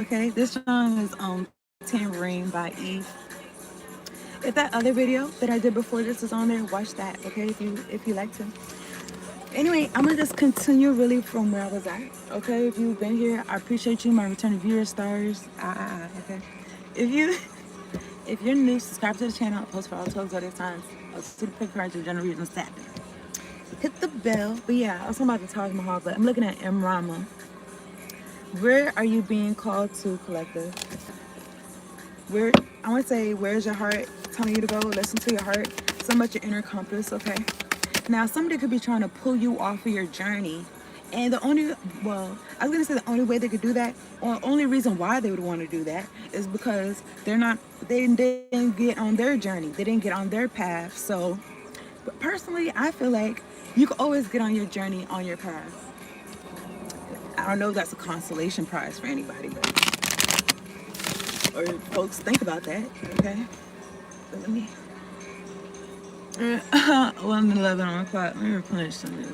Okay, this song is Tambourine by Eve. If that other video that I did before this is on there, watch that, okay, if you like to. Anyway, I'm gonna just continue really from where I was at. Okay, if you've been here, I appreciate you, my returning viewers, stars. Okay. If you if you're new, subscribe to the channel, post for all 12 zodiac signs, super pick cards of general reasons Saturday. Hit the bell. But yeah, I was talking about the Taj Mahal, but I'm looking at M Rama. Where are you being called to, collective? Where I want to say, where's your heart telling you to go? Listen to your heart. So much your inner compass, okay? Now, somebody could be trying to pull you off of your journey. And I was going to say the only way they could do that, or only reason why they would want to do that, is because they didn't get on their journey. They didn't get on their path. So, but personally, I feel like you can always get on your journey, on your path. I don't know if that's a consolation prize for anybody, but, or folks think about that, okay? But let me, 1:11 on the clock. Let me replenish something.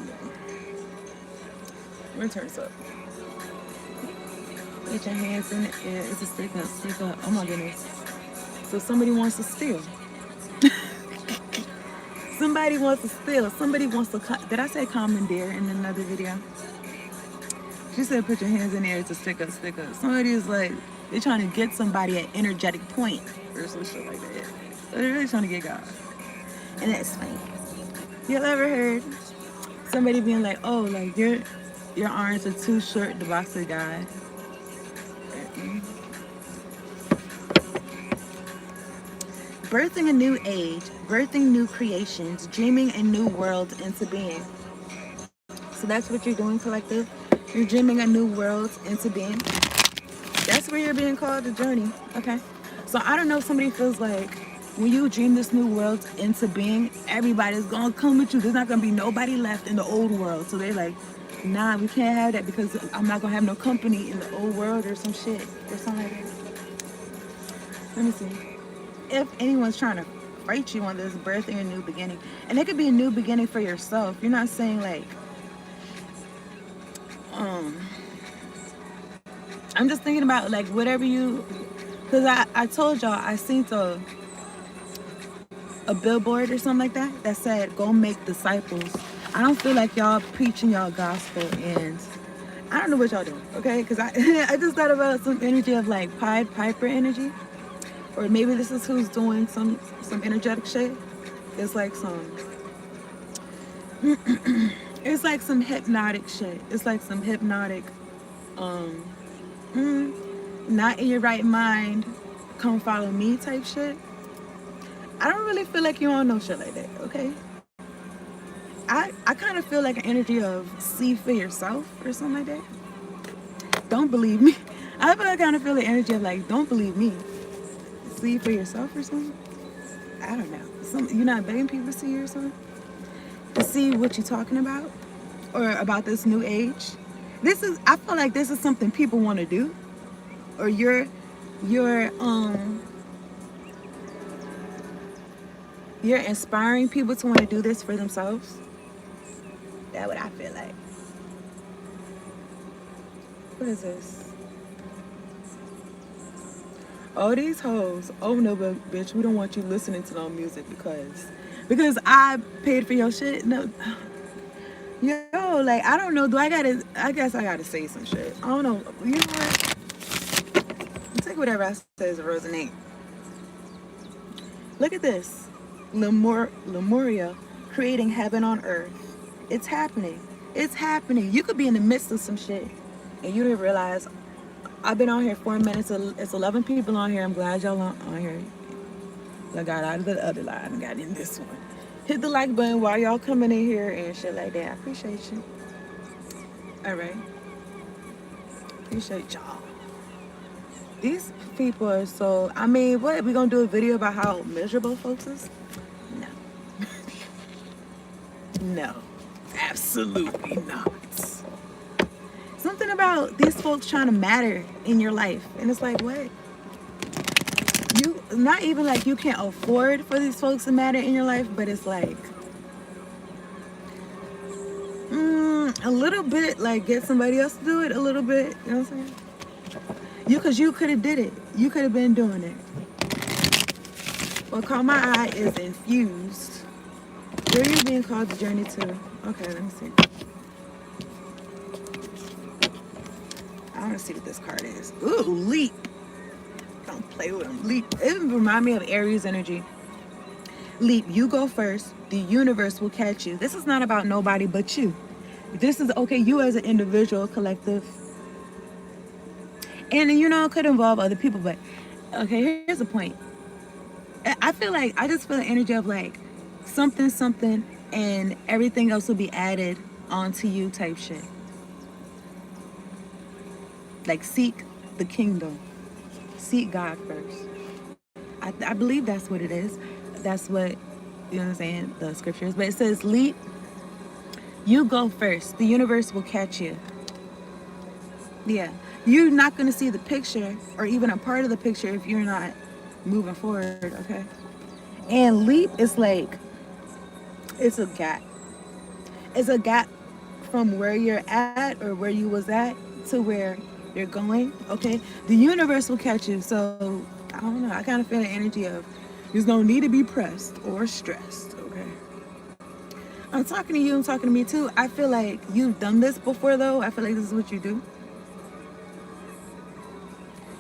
We're turns up. Get your hands in it. Yeah, it's a stick up, stick up. Oh my goodness. So somebody wants to steal. Somebody wants to steal. Somebody wants to. Did I say commandeer in another video? She said put your hands in the air to stick up, stick up. Somebody is like, they're trying to get somebody at energetic point or some shit like that. So they're really trying to get God. And that's funny. You ever heard somebody being like, oh, like your arms are too short to box with God? Birthing a new age, birthing new creations, dreaming a new world into being. So that's what you're doing, collective. You're dreaming a new world into being. That's where you're being called to journey, okay? So I don't know if somebody feels like when you dream this new world into being, everybody's gonna come with you. There's not gonna be nobody left in the old world. So they're like, nah, we can't have that because I'm not gonna have no company in the old world or some shit or something like that. Let me see. If anyone's trying to fight you on this birthing a new beginning, and it could be a new beginning for yourself. You're not saying like, I'm just thinking about like whatever you, because I told y'all I seen a billboard or something like that said go make disciples. I don't feel like y'all preaching y'all gospel, and I don't know what y'all doing, okay? Because I I just thought about some energy of like Pied Piper energy, or maybe this is who's doing some energetic shit. It's like some it's like some hypnotic shit. It's like some hypnotic um not in your right mind, come follow me type shit. I don't really feel like you on no shit like that, okay? I kind of feel like an energy of see for yourself or something like that. Don't believe me. I kind of feel the energy of like, don't believe me. See for yourself or something. I don't know. You're not begging people to see you or something? To see what you're talking about? Or about this new age? I feel like this is something people want to do. Or you're you're inspiring people to want to do this for themselves. That's what I feel like. What is this? Oh, these hoes. Oh no, but bitch, we don't want you listening to no music because I paid for your shit. No, yo, like I don't know. I guess I gotta say some shit. I don't know. You know what? Take whatever I say as a resonate. Look at this. Lemuria creating heaven on earth. It's happening. It's happening. You could be in the midst of some shit and you didn't realize. I've been on here 4 minutes. It's 11 people on here. I'm glad y'all on here. I got out of the other line and got in this one. Hit the like button while y'all coming in here and shit like that. I appreciate you. All right. Appreciate y'all. These people are so, I mean, what? We gonna do a video about how miserable folks is? No. No. Absolutely not. Something about these folks trying to matter in your life. And it's like, what? You, not even like you can't afford for these folks to matter in your life, but it's like, a little bit, like get somebody else to do it a little bit. You know what I'm saying? Because you could have did it. You could have been doing it. What caught my eye is infused. Where are you being called to journey to? Okay, let me see. I want to see what this card is. Ooh, leap. Don't play with them. Leap. It reminds me of Aries energy. Leap. You go first. The universe will catch you. This is not about nobody but you. This is, okay, you as an individual, collective. And, you know, it could involve other people, but, okay, here's the point. I feel like, I just feel the energy of like something, and everything else will be added onto you type shit. Like, seek the kingdom. Seek God first. I believe that's what it is. That's what, you know what I'm saying, the scriptures. But it says, leap, you go first. The universe will catch you. Yeah. You're not going to see the picture or even a part of the picture if you're not moving forward, okay? And leap is like, it's a gap. It's a gap from where you're at or where you was at to where you're going, okay? The universe will catch you. So, I don't know. I kind of feel the energy of there's no need to be pressed or stressed, okay? I'm talking to you, I'm talking to me too. I feel like you've done this before though. I feel like this is what you do.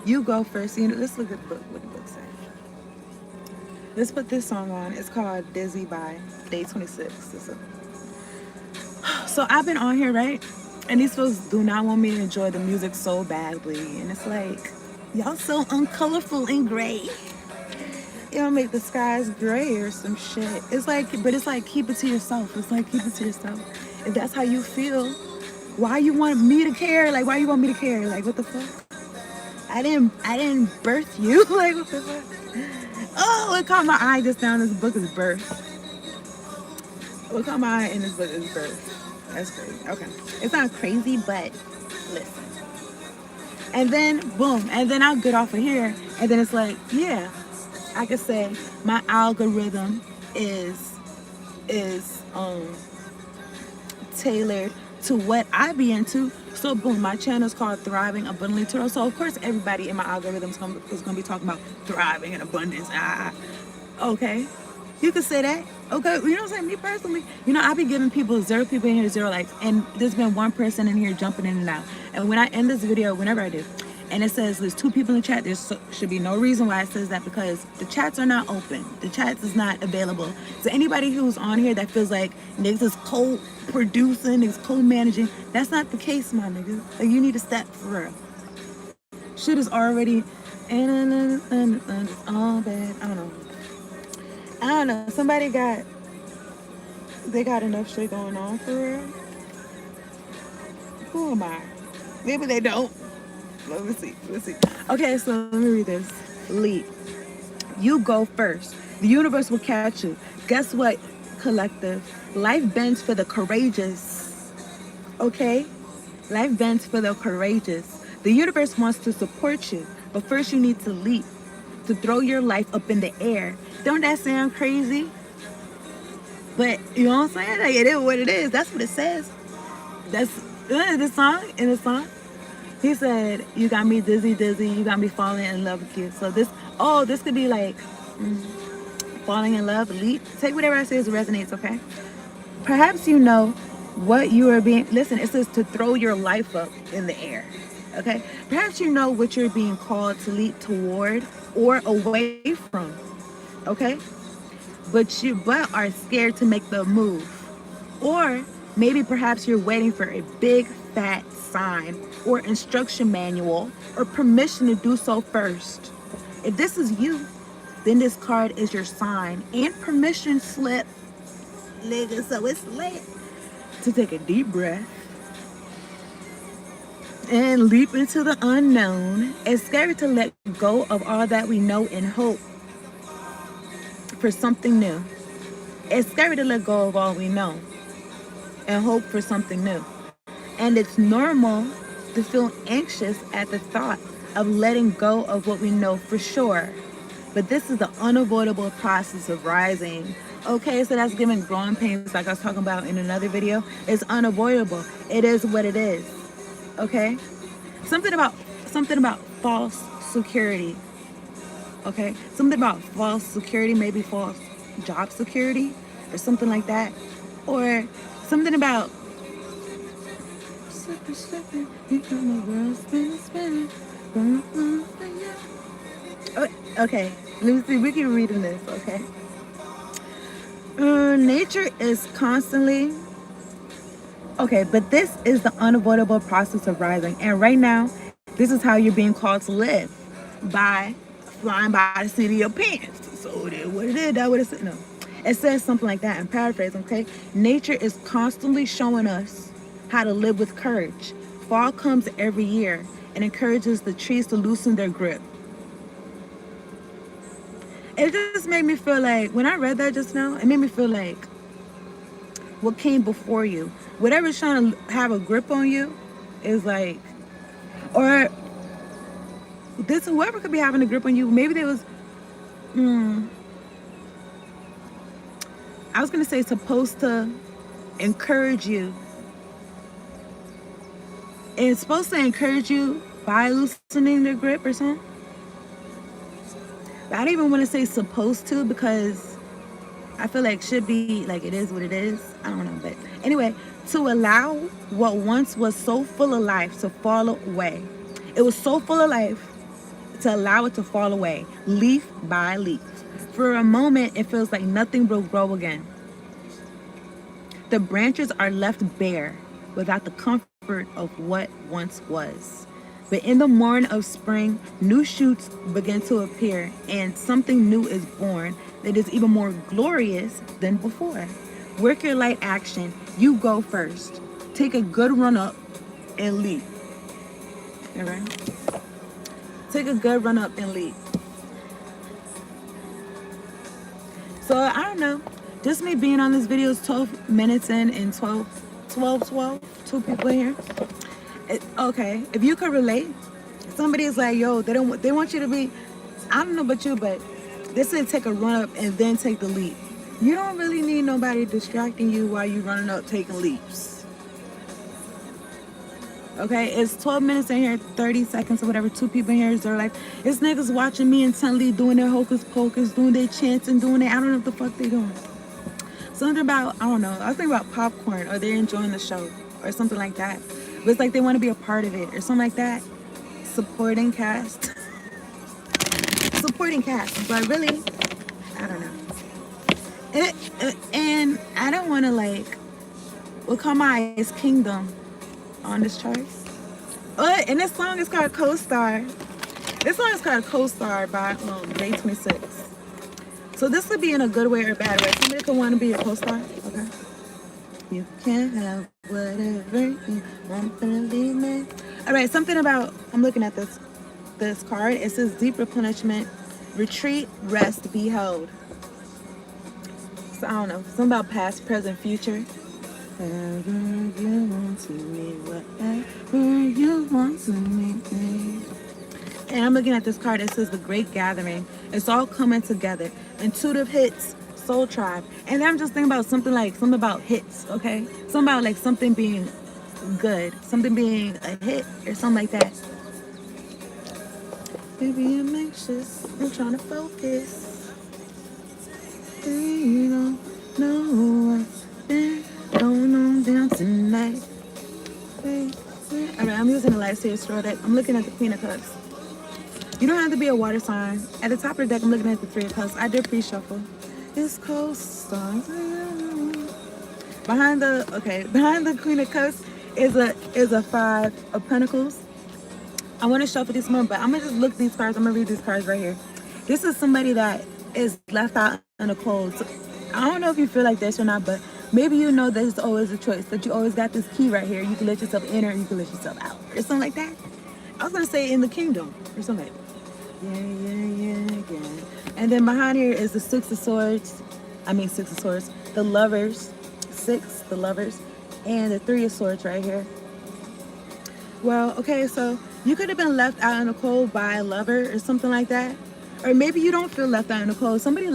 You go first. You know, let's look at the book, what the book says. Let's put this song on. It's called Dizzy by Day 26. So I've been on here, right? And these folks do not want me to enjoy the music so badly. And it's like, y'all so uncolorful and gray. Y'all make the skies gray or some shit. It's like, but it's like, keep it to yourself. It's like, keep it to yourself. If that's how you feel, why you want me to care? Like, why you want me to care? Like, what the fuck? I didn't birth you. Like, what the fuck? Oh, it caught my eye just now. This book is birth. What caught my eye in this book is birth. That's crazy. Okay. It's not crazy, but listen. And then, boom. And then I'll get off of here. And then it's like, yeah, I could say my algorithm is tailored to what I be into. So boom, my channel is called Thriving Abundantly Tarot. So of course everybody in my algorithm is gonna be talking about thriving and abundance. Okay. You could say that. Okay, you know what I'm saying? Me personally, you know, I be giving people 0 people in here 0 likes, and there's been 1 person in here jumping in and out. And when I end this video, whenever I do, and it says there's 2 people in the chat, there should be no reason why it says that, because the chats are not open. The chats is not available. So anybody who's on here that feels like niggas is co-producing, niggas co-managing, that's not the case, my nigga. Like, you need to step for real. Shit is already, and it's all bad. I don't know. Somebody they got enough shit going on for real. Who am I? Maybe they don't. Let's see. Okay, so let me read this. Leap. You go first. The universe will catch you. Guess what, collective? Life bends for the courageous. Okay? Life bends for the courageous. The universe wants to support you, but first you need to leap, to throw your life up in the air. Don't that sound crazy? But you know what I'm saying? Like, it is what it is. That's what it says. That's the song. He said, you got me dizzy, you got me falling in love with you. So this could be like falling in love, leap. Take whatever I say as resonates, okay? Perhaps you know what you are being, listen, it says to throw your life up in the air, okay? Perhaps you know what you're being called to leap toward or away from, okay? But are scared to make the move. Or maybe perhaps you're waiting for a big fat sign or instruction manual or permission to do so first. If this is you, then this card is your sign and permission slip, nigga. So it's lit to take a deep breath and leap into the unknown. It's scary to let go of all that we know and hope for something new. It's scary to let go of all we know and hope for something new. And it's normal to feel anxious at the thought of letting go of what we know for sure. But this is the unavoidable process of rising. Okay, so that's giving growing pains, like I was talking about in another video. It's unavoidable. It is what it is. Okay? Something about false security. Okay, something about false security, maybe false job security or something like that, or something about okay, let me see, we can read in this. Okay, nature is constantly okay, but this is the unavoidable process of rising, and right now this is how you're being called to live, by flying by the seat of your pants. So what it is, that what it said. No, it says something like that. I'm paraphrasing. Okay, nature is constantly showing us how to live with courage. Fall comes every year and encourages the trees to loosen their grip. It just made me feel like when I read that just now, it made me feel like what came before you, whatever's trying to have a grip on you, is like, or this whoever could be having a grip on you. Maybe there was, I was gonna say supposed to encourage you. It's supposed to encourage you by loosening their grip or something. But I don't even want to say supposed to, because I feel like should be like it is what it is. I don't know, but anyway, to allow what once was so full of life to fall away. It was so full of life to allow it to fall away, leaf by leaf. For a moment, it feels like nothing will grow again. The branches are left bare without the comfort of what once was. But in the morn of spring, new shoots begin to appear, and something new is born that is even more glorious than before. Work your light action. You go first. Take a good run up and leap. All right? Take a good run up and leap. So I don't know. Just me being on this video is 12 minutes in and 12, 2 people in here. Okay, if you could relate, somebody is like, yo, they want you to be, I don't know about you, but they said take a run up and then take the leap. You don't really need nobody distracting you while you running up taking leaps. Okay, it's 12 minutes in here, 30 seconds or whatever. 2 people in here, they're like, it's niggas watching me intently doing their hocus pocus, doing their chants and doing their, I don't know what the fuck they doing. Something about, I don't know, I was thinking about popcorn, or they're enjoying the show or something like that. But it's like they want to be a part of it or something like that. Supporting cast. Supporting cast. But really, I don't know. And I don't want to like, what caught my eye is Kingdom on this chart. And this song is called Co-Star. This song is called Co-Star by Day 26. So this could be in a good way or a bad way. Somebody could want to be a co-star. Okay. You can have whatever you want, believe me. All right, something about, I'm looking at this card. It says deep replenishment, retreat, rest, be held. So I don't know, something about past, present, future. Whatever you want to me, whatever you want to me. And I'm looking at this card. It says the Great Gathering. It's all coming together. Intuitive hits, Soul Tribe. And I'm just thinking about something about hits, okay? Something about like something being good, something being a hit or something like that. Baby, I'm anxious. I'm trying to focus. You don't know what's been going on down tonight. All right, I'm using the Lightsaber straw deck. I'm looking at the Queen of Cups. You don't have to be a water sign. At the top of the deck, I'm looking at the 3 of Cups. I did pre-shuffle. It's co-star. Behind the Queen of Cups is a 5 of Pentacles. I want to shuffle this one, but I'm gonna just look at these cards. I'm gonna read these cards right here. This is somebody that is left out in the cold. So, I don't know if you feel like this or not, but maybe you know there's always a choice, that you always got this key right here. You can let yourself in or you can let yourself out or something like that. I was gonna say in the kingdom or something. Yeah. And then behind here is the 6 of Swords. The Lovers. 6, the Lovers. And the 3 of Swords right here. Well, okay, so you could have been left out in the cold by a lover or something like that. Or maybe you don't feel left out in the cold. Somebody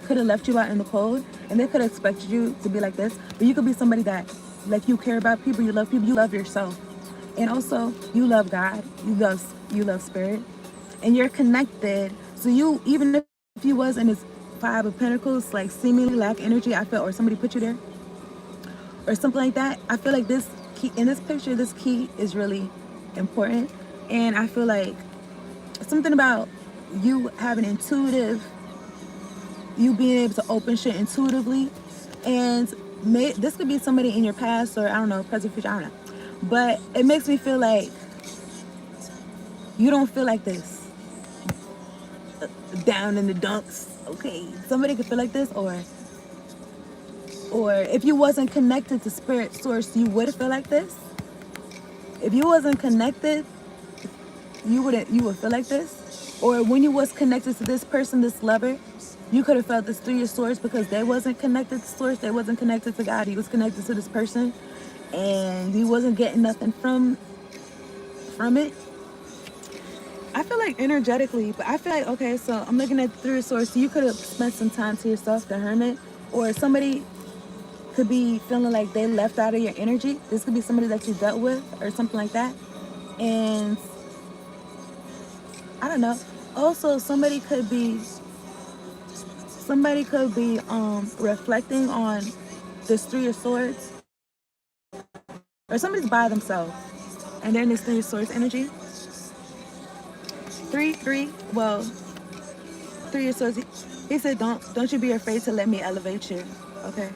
could have left you out in the cold and they could have expected you to be like this. But you could be somebody that, like, you care about people, you love yourself. And also, you love God, you love spirit, and you're connected. So you, even if you was in this Five of Pentacles, like seemingly lack energy, I feel, or somebody put you there, or something like that. I feel like this key in this picture, this key is really important, and I feel like something about you having intuitive, you being able to open shit intuitively, and this could be somebody in your past, or I don't know, present, future, I don't know, but it makes me feel like you don't feel like this down in the dumps. Okay, somebody could feel like this, or if you wasn't connected to spirit source, you would feel like this. If you wasn't connected, you would feel like this. Or when you was connected to this person, this lover, you could have felt this through your source, because they wasn't connected to source, they wasn't connected to God, he was connected to this person, and he wasn't getting nothing from it. I feel like energetically, but I feel like, okay, so I'm looking at through your source, so you could have spent some time to yourself, the hermit, or somebody could be feeling like they left out of your energy. This could be somebody that you dealt with or something like that. And I don't know. Also, somebody could be reflecting on this Three of Swords, or somebody's by themselves and they're in this Three of Swords energy. Well, Three of Swords. He said, "Don't you be afraid to let me elevate you." Okay.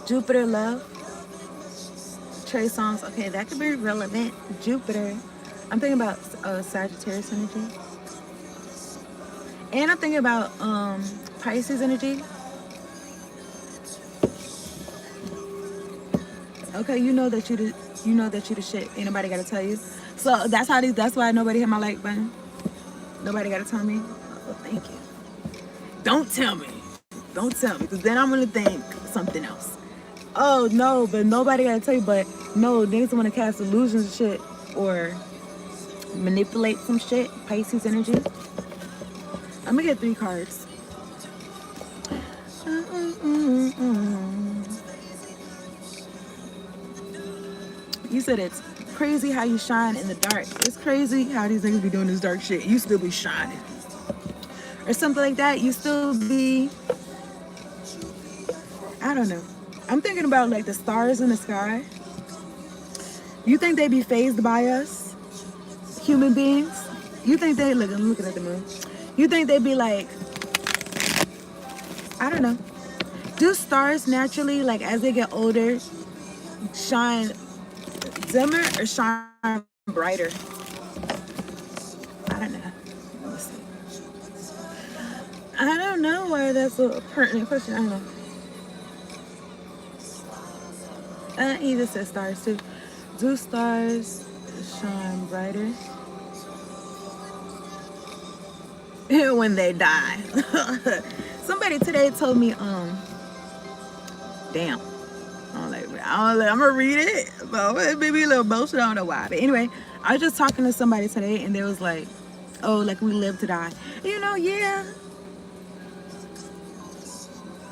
Jupiter love. Trey songs. Okay, that could be relevant. Jupiter. I'm thinking about Sagittarius energy, and I'm thinking about Pisces energy. Okay, you know that you the shit. Ain't nobody gotta tell you. So that's why nobody hit my like button. Nobody gotta tell me. Well, thank you. Don't tell me. Don't tell me, because then I'm gonna think something else. Oh no, but nobody gotta tell you. But no, niggas wanna cast illusions and shit, or manipulate some shit. Pisces energy. I'm gonna get 3 cards. You said it's crazy how you shine in the dark. It's crazy how these niggas be doing this dark shit. You still be shining. Or something like that. You still be, I don't know. I'm thinking about like the stars in the sky. You think they be phased by us? Human beings? You think they, look, I'm looking at the moon. You think they be like, I don't know. Do stars naturally, like as they get older, shine dimmer or shine brighter? I don't know. Let's see. I don't know why that's a pertinent question. I don't know. Either says stars too. Do stars shine brighter when they die? Somebody today told me, damn. I'm gonna read it, but it made me a little emotional. I don't know why. But anyway, I was just talking to somebody today, and they was like, "Oh, like we live to die." You know, yeah,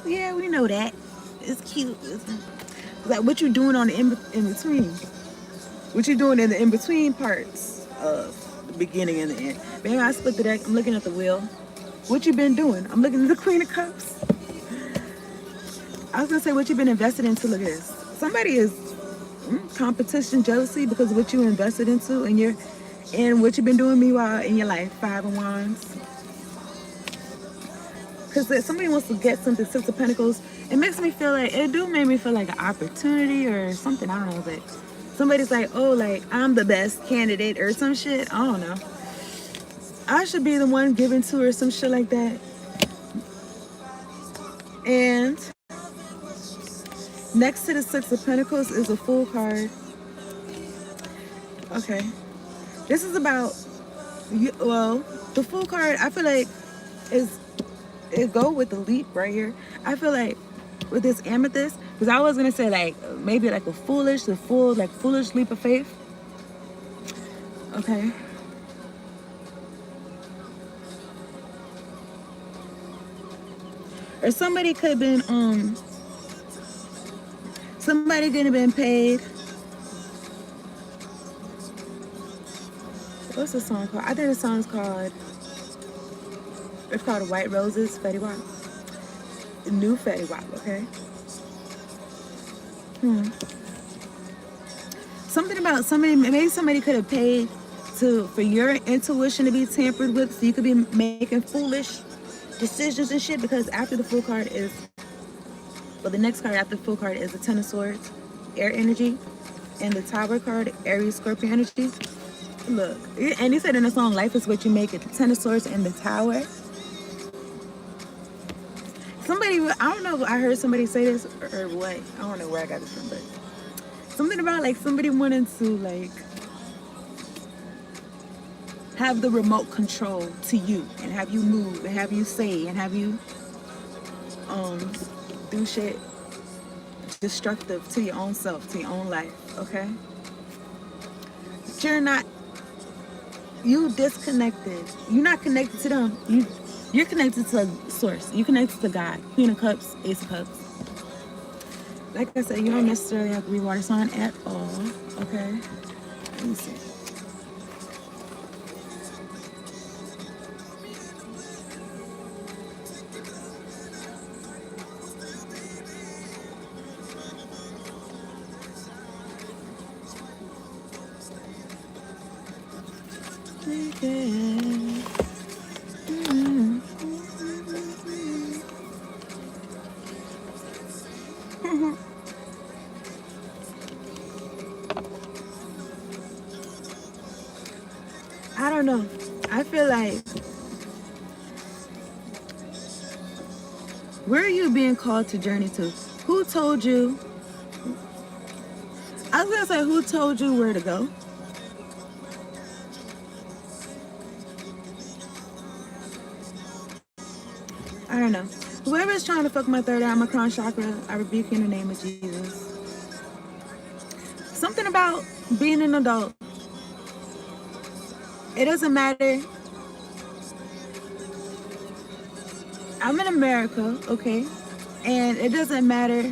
we know that. It's cute. It's like what you doing on the in between? What you doing in the in between parts of the beginning and the end? Man, I split the deck. I'm looking at the wheel. What you been doing? I'm looking at the Queen of Cups. I was gonna say what you been invested into. Look at this. Somebody is competition, jealousy because of what you invested into and what you've been doing meanwhile in your life. 5 of Wands. Because somebody wants to get something. 6 of Pentacles. It makes me feel like, it do make me feel like an opportunity or something. I don't know, but somebody's like, oh, like I'm the best candidate or some shit. I don't know. I should be the one given to her, some shit like that. And next to the 6 of Pentacles is a Fool card. Okay. This is about, well, the Fool card, I feel like it go with the leap right here. I feel like with this amethyst, because I was going to say like, maybe like foolish leap of faith. Okay. Or Or somebody could have been somebody could have been paid. What's the song called? I think the song's called, it's called White Roses, Fetty Wap. New Fetty Wap, okay? Something about somebody, maybe somebody could have paid for your intuition to be tampered with, so you could be making foolish decisions and shit, because after the full card is, well, the next card after the full card is the Ten of Swords, air energy, and the Tower card, Aries, Scorpio energy. Look, and he said in the song, life is what you make it, the Ten of Swords and the Tower. Somebody, I don't know, I heard somebody say this or what, I don't know where I got this from, but something about like somebody wanting to like have the remote control to you and have you move and have you say and have you do shit destructive to your own self, to your own life, okay? But you disconnected. You're not connected to them. You're connected to source. You're connected to God. Queen of Cups, Ace of Cups. Like I said, you don't necessarily have to be water sign at all, okay? Let me see. I don't know. I feel like, where are you being called to journey to? Who told you? I was gonna say, who told you where to go? I don't know. Whoever is trying to fuck my third eye, my crown chakra, I rebuke you in the name of Jesus. Something about being an adult. It doesn't matter. I'm in America, okay? And it doesn't matter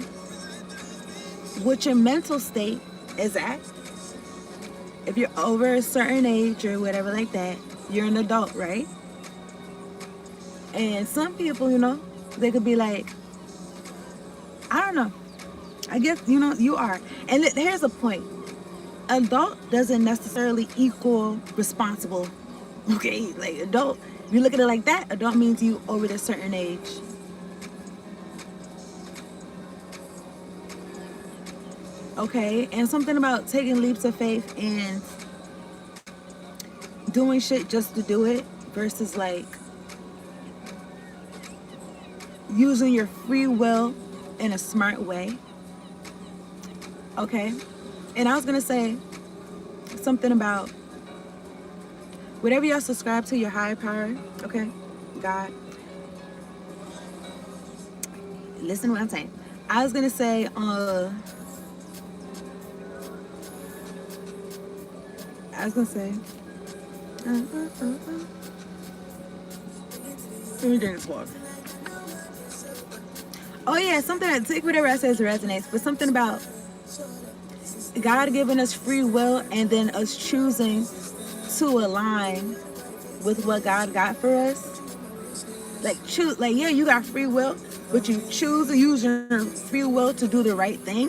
what your mental state is at. If you're over a certain age or whatever like that, you're an adult, right? And some people, you know, they could be like, I don't know. I guess, you know, you are. And here's a point. Adult doesn't necessarily equal responsible. Okay? Like adult, if you look at it like that, adult means you over a certain age. Okay? And something about taking leaps of faith and doing shit just to do it versus like using your free will in a smart way. Okay? And I was gonna say something about whatever y'all subscribe to, your higher power, okay? God. Listen to what I'm saying. I was gonna say, let me drink this water. Oh yeah, something that, take whatever I says resonates, but something about God giving us free will and then us choosing to align with what God got for us. Like choose, like yeah, you got free will, but you choose to use your free will to do the right thing.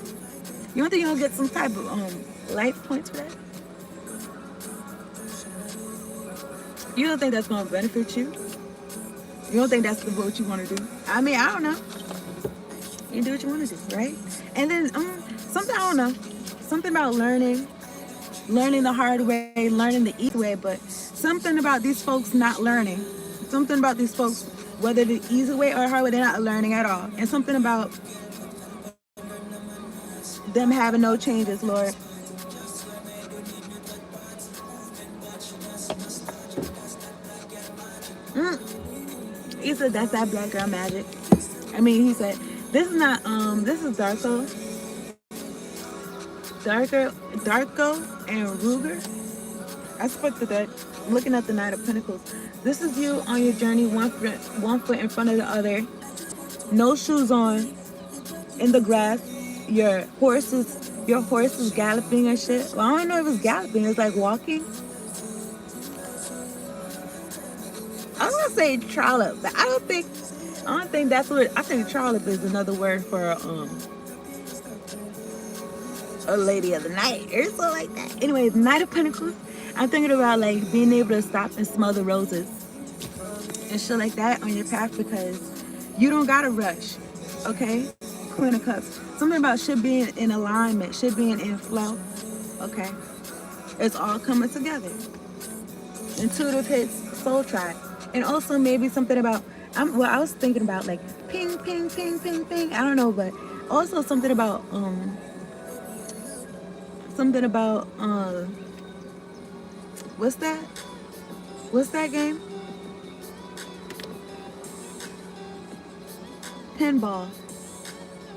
You don't think you're gonna get some type of life points for that? You don't think that's gonna benefit you? You don't think that's what you want to do? I mean, I don't know. You do what you want to do, right? And then something, I don't know, something about learning the hard way, learning the easy way, but something about these folks not learning. Something about these folks, whether the easy way or hard way, they're not learning at all. And something about them having no changes, Lord. He said that's that black girl magic. I mean, he said, this is not, this is Darko and Ruger. I expected that. I'm looking at the Knight of Pentacles. This is you on your journey, one foot in front of the other. no shoes on, in the grass. Your horse is galloping and shit. Well, I don't know if it's galloping. It's like walking. I was gonna say trollop, but I don't think that's what. I think trollop is another word for a lady of the night or something like that. Anyways, Knight of Pentacles. I'm thinking about like being able to stop and smell the roses and shit like that on your path because you don't gotta rush. Okay, Queen of Cups. Something about shit being in alignment, shit being in flow. Okay, it's all coming together. Intuitive hits, soul tribe, and also maybe something about. I was thinking about like ping, ping, ping, ping, ping. I don't know, but also something about what's that? What's that game? Pinball.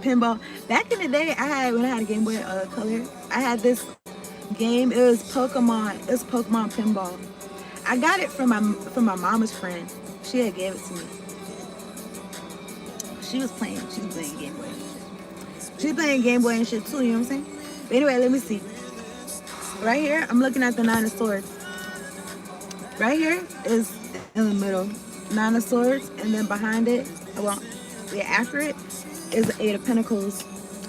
Pinball. Back in the day, when I had a Game Boy Color, I had this game. It was Pokemon. It was Pokemon Pinball. I got it from my mama's friend. She had gave it to me. She was playing Game Boy. She was playing Game Boy and shit too. You know what I'm saying? But anyway, let me see. Right here, I'm looking at the Nine of Swords. Right here is in the middle, Nine of Swords, and then behind it, well, yeah, after it is the Eight of Pentacles.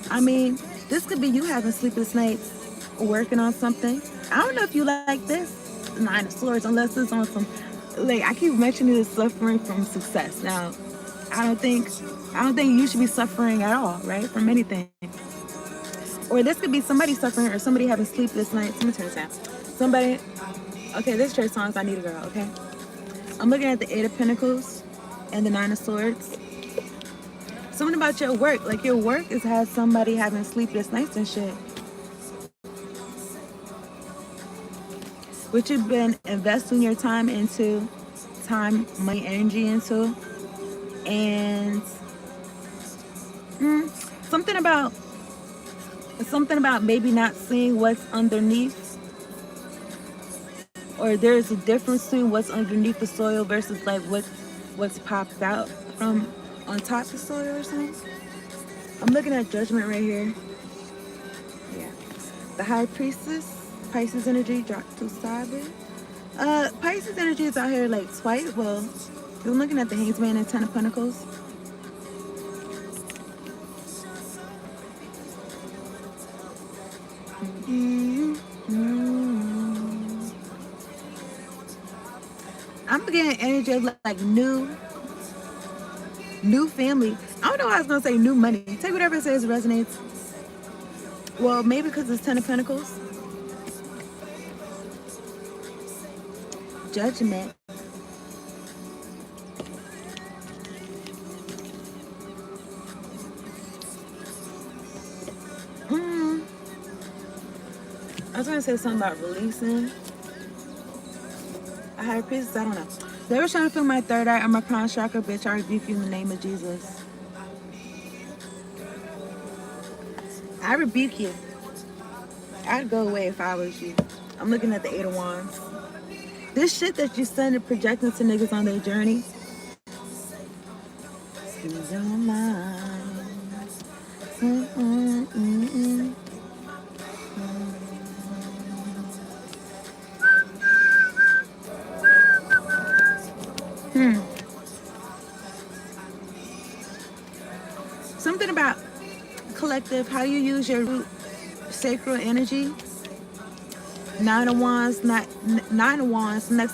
I mean, this could be you having sleepless nights, working on something. I don't know if you like this Nine of Swords, unless it's on some, like I keep mentioning this suffering from success. Now, I don't think you should be suffering at all, right? From anything. Or this could be somebody suffering or somebody having sleepless nights. Let me turn this down. Somebody, okay, this church songs I Need a Girl, okay? I'm looking at the Eight of Pentacles and the Nine of Swords. Something about your work, like your work has somebody having sleepless nights and shit. What you've been investing your time into, time, money, energy into, and something about maybe not seeing what's underneath, or there's a difference between what's underneath the soil versus like what's popped out from on top of the soil or something. I'm looking at Judgment right here. Yeah, the High Priestess, Pisces energy dropped to Sabbath. Pisces energy is out here like twice. Well, I'm looking at the Hanged Man and Ten of Pentacles. I'm getting energy of like new family. I don't know why I was gonna say new money. Take whatever it says resonates. Well, maybe because it's Ten of Pentacles. Judgment. I was gonna say something about releasing. A High Priestess, I don't know. They were trying to feel my third eye or my crown chakra, bitch. I rebuke you in the name of Jesus. I rebuke you. I'd go away if I was you. I'm looking at the Eight of Wands. This shit that you send and projecting to niggas on their journey. Use your mind. Something about collective, how you use your root sacral energy. Nine of Wands, next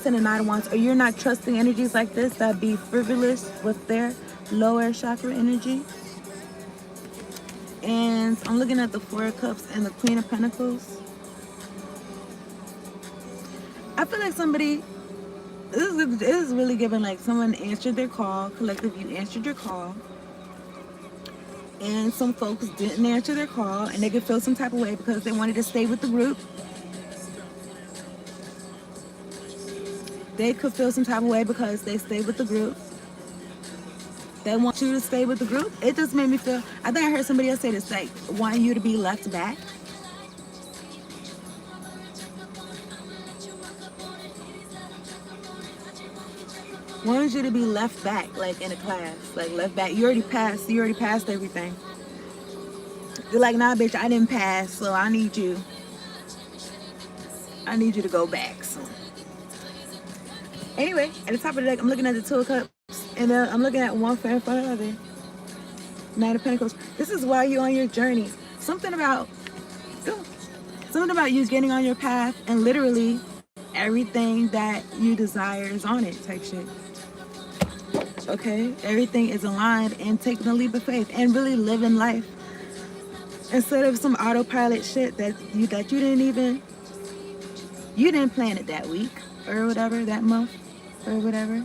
to the Nine of Wands, or you're not trusting energies like this that be frivolous with their lower chakra energy. And I'm looking at the Four of Cups and the Queen of Pentacles. I feel like somebody, this is really giving like someone answered their call, collective, you answered your call. And some folks didn't answer their call and they could feel some type of way because they wanted to stay with the group. They could feel some type of way because they stayed with the group. They want you to stay with the group. It just made me feel, I think I heard somebody else say this, like wanting you to be left back. wanted you to be left back, like in a class, like left back. You already passed everything. You're like, nah, bitch, I didn't pass, so I need you to go back. So anyway, at the top of the deck, I'm looking at the Two of Cups, and then I'm looking at one in front of the other. Knight of Pentacles. This is why you're on your journey. Something about you getting on your path, and literally everything that you desire is on it, type shit. Okay, everything is aligned, and taking a leap of faith and really living life instead of some autopilot shit that you didn't plan it that week or whatever, that month or whatever.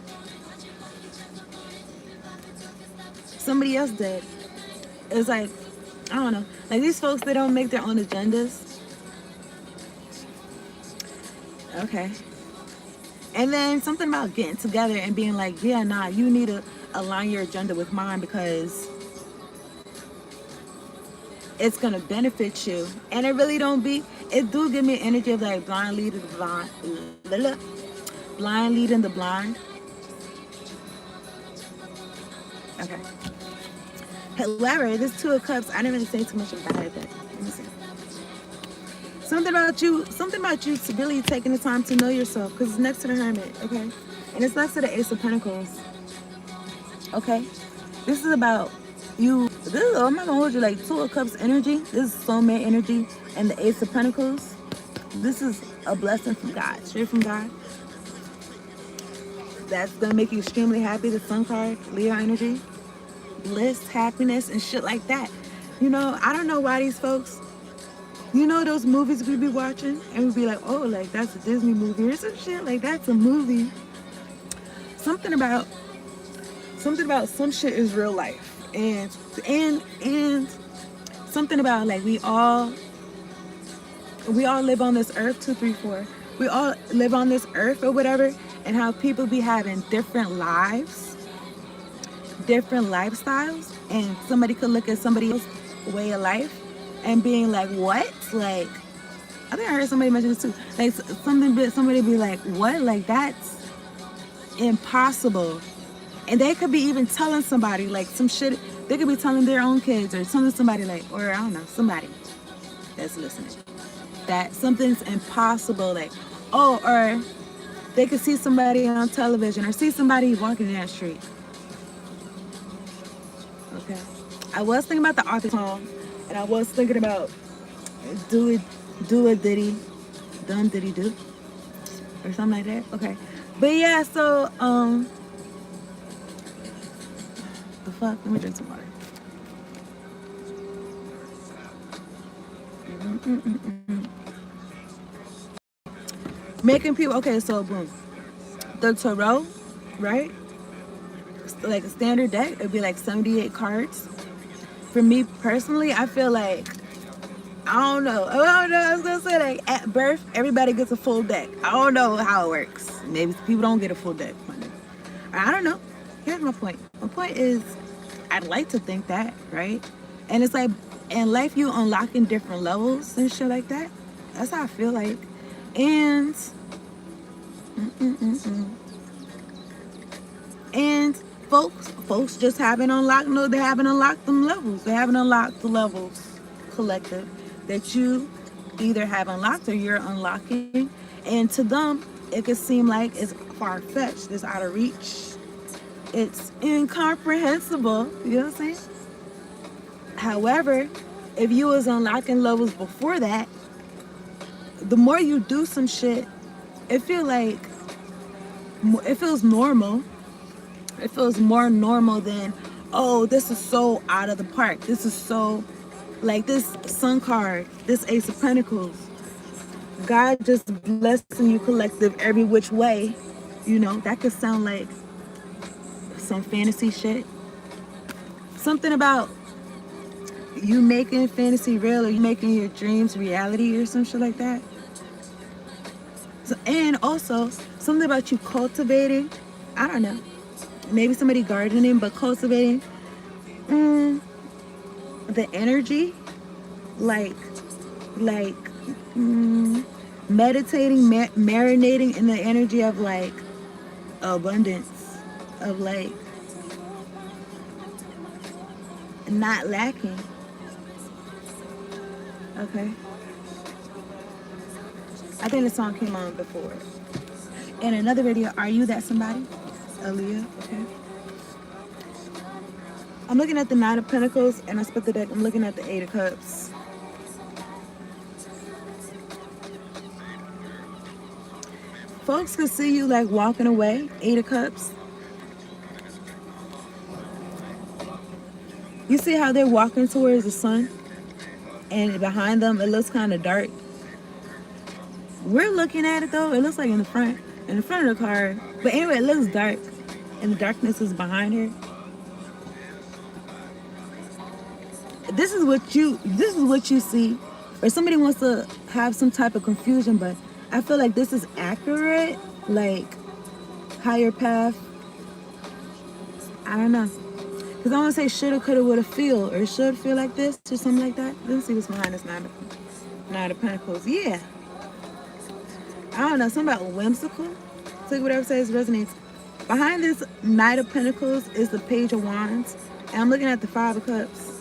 Somebody else did. It's like, I don't know, like these folks, they don't make their own agendas. Okay. And then something about getting together and being like, yeah, nah, you need to align your agenda with mine because it's going to benefit you. And it really don't be, it do give me an energy of like blind leading the blind. Blind leading the blind. Okay. However, this Two of Cups, I didn't really say too much about it, but let me see. Something about you really taking the time to know yourself, because it's next to the Hermit, okay? And it's next to the Ace of Pentacles, okay? This is about you. I'm not gonna hold you, like Two of Cups energy. This is soulmate energy, and the Ace of Pentacles. This is a blessing from God, straight from God. That's gonna make you extremely happy. The Sun card, Leo energy, bliss, happiness, and shit like that. You know, I don't know why these folks. You know those movies we be watching and we be like, oh, like that's a Disney movie or some shit, like that's a movie. Something about some shit is real life, and something about like we all live on this earth, 2, 3, 4. We all live on this earth or whatever, and how people be having different lives, different lifestyles, and somebody could look at somebody else's way of life and being like, what? Like, I think I heard somebody mention this too. Like somebody be like, what? Like that's impossible. And they could be even telling somebody like some shit. They could be telling their own kids or telling somebody like, or I don't know, somebody that's listening, that something's impossible. Like, oh, or they could see somebody on television or see somebody walking down the street. Okay. I was thinking about the Arthur song. And I was thinking about do a diddy, dumb diddy do, or something like that. Okay, but yeah. So the fuck? Let me drink some water. Making people. Okay, so boom. The tarot, right? Like a standard deck, it'd be like 78 cards. For me personally, I feel like, I don't know. I was gonna say like at birth, everybody gets a full deck. I don't know how it works. Maybe people don't get a full deck. I don't know. Here's my point. My point is, I'd like to think that, right? And it's like in life, you unlocking different levels and shit like that. That's how I feel like. And and folks just haven't unlocked. No, they haven't unlocked them levels. They haven't unlocked the levels, collective, that you either have unlocked or you're unlocking. And to them, it could seem like it's far-fetched, it's out of reach, it's incomprehensible. You know what I'm saying? However, if you was unlocking levels before that, the more you do some shit, it feels normal. It feels more normal than, oh, this is so out of the park. This is so, like this Sun card, this Ace of Pentacles. God just blessing you collective every which way. You know, that could sound like some fantasy shit. Something about you making fantasy real, or you making your dreams reality or some shit like that. So, and also, something about you cultivating, I don't know. Maybe somebody gardening, but cultivating the energy, like meditating, marinating in the energy of like abundance, of like not lacking. Okay. I think the song came on before. In another video, Are You That Somebody? Aaliyah, okay. I'm looking at the Knight of Pentacles and I split the deck. I'm looking at the Eight of Cups. Folks could see you like walking away, Eight of Cups. You see how they're walking towards the sun? And behind them, it looks kind of dark. We're looking at it though. It looks like in the front of the car. But anyway, it looks dark. And the darkness is behind her. This is what you see. Or somebody wants to have some type of confusion, but I feel like this is accurate. Like higher path. I don't know. Because I want to say shoulda, coulda, woulda feel. Or should feel like this or something like that. Let's see what's behind this Nine of Pentacles. Yeah. I don't know. Something about whimsical. Take whatever says resonates. Behind this Knight of Pentacles is the Page of Wands. And I'm looking at the Five of Cups.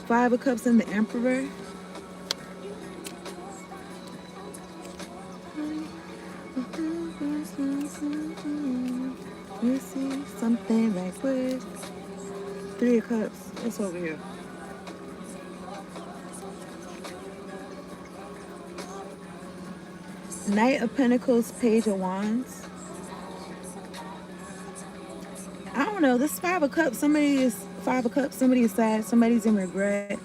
Five of Cups and the Emperor. You see something like this. Three of Cups. What's over here? Knight of Pentacles, Page of Wands. I don't know. This Five of Cups. Somebody is sad. Somebody's in regret.